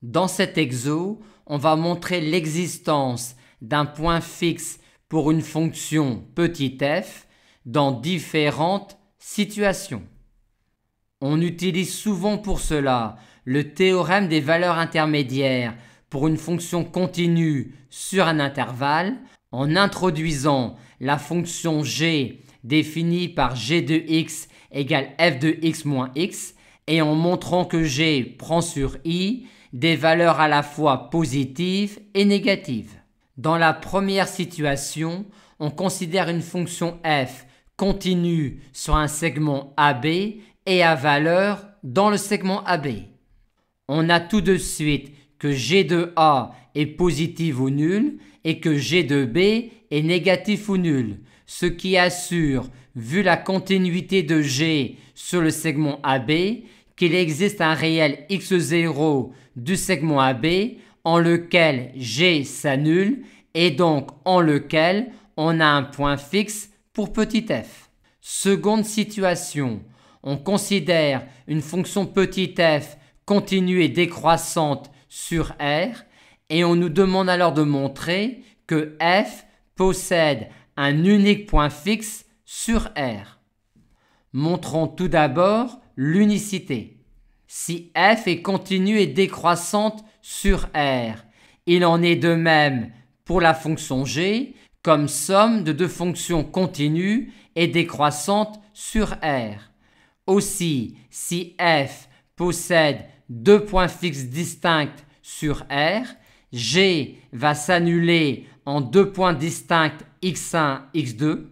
Dans cet exo, on va montrer l'existence d'un point fixe pour une fonction petit f dans différentes situations. On utilise souvent pour cela le théorème des valeurs intermédiaires pour une fonction continue sur un intervalle en introduisant la fonction g définie par g de x égale f de x moins x et en montrant que g prend sur i des valeurs à la fois positives et négatives. Dans la première situation, on considère une fonction f continue sur un segment AB et à valeur dans le segment AB. On a tout de suite que g de A est positif ou nul et que g de B est négatif ou nul, ce qui assure, vu la continuité de g sur le segment AB, qu'il existe un réel x0 du segment AB en lequel g s'annule et donc en lequel on a un point fixe pour petit f. Seconde situation, on considère une fonction petit f continue et décroissante sur R et on nous demande alors de montrer que f possède un unique point fixe sur R. Montrons tout d'abord l'unicité. Si f est continue et décroissante sur R, il en est de même pour la fonction g comme somme de deux fonctions continues et décroissantes sur R. Aussi, si f possède deux points fixes distincts sur R, g va s'annuler en deux points distincts x1, x2,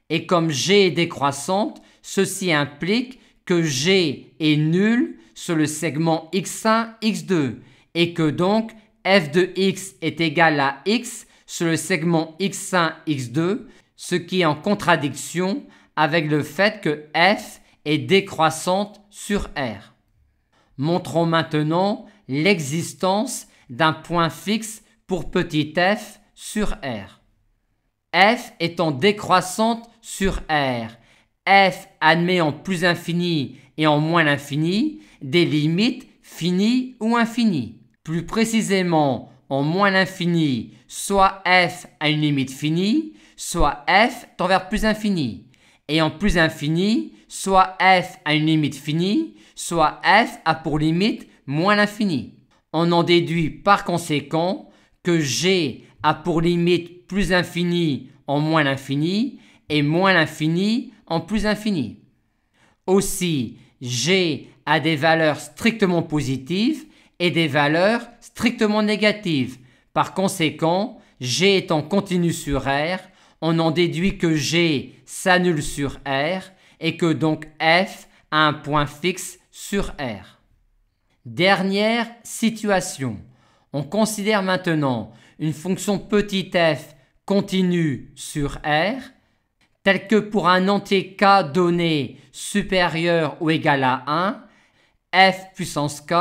et comme g est décroissante, ceci implique que g est nul sur le segment x1, x2, et que donc f de x est égal à x sur le segment x1, x2, ce qui est en contradiction avec le fait que f est décroissante sur R. Montrons maintenant l'existence d'un point fixe pour petit f sur R. F étant décroissante sur R, f admet en plus infini et en moins l'infini des limites finies ou infinies. Plus précisément, en moins l'infini, soit f a une limite finie, soit f tend vers plus infini. Et en plus infini, soit f a une limite finie, soit f a pour limite moins l'infini. On en déduit par conséquent que g a pour limite plus infini en moins l'infini et moins l'infini en plus infini. Aussi, g a des valeurs strictement positives et des valeurs strictement négatives. Par conséquent, g étant continu sur R, on en déduit que g s'annule sur R et que donc f a un point fixe sur R. Dernière situation. On considère maintenant une fonction petit f continue sur R, telle que pour un entier k donné supérieur ou égal à 1, f puissance k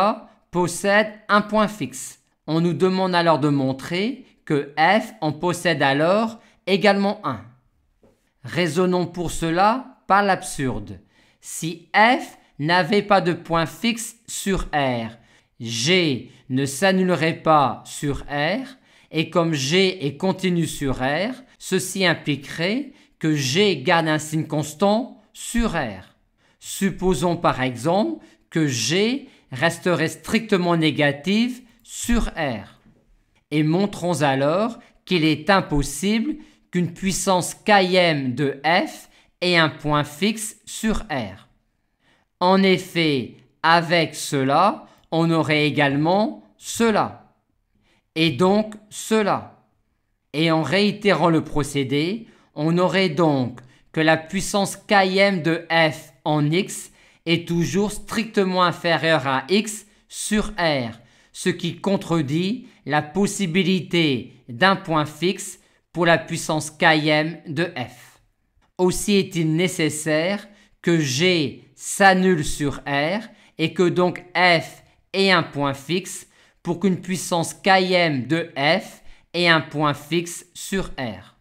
possède un point fixe. On nous demande alors de montrer que f en possède alors également 1. Raisonnons pour cela par l'absurde. Si f n'avait pas de point fixe sur R, g ne s'annulerait pas sur R, et comme g est continu sur R, ceci impliquerait que g garde un signe constant sur R. Supposons par exemple que g resterait strictement négative sur R. Et montrons alors qu'il est impossible qu'une puissance km de f ait un point fixe sur R. En effet, avec cela, on aurait également cela, et donc cela. Et en réitérant le procédé, on aurait donc que la puissance km de f en x est toujours strictement inférieure à x sur R, ce qui contredit la possibilité d'un point fixe pour la puissance km de f. Aussi est-il nécessaire que g s'annule sur R et que donc f ait un point fixe pour qu'une puissance km de f ait un point fixe sur R.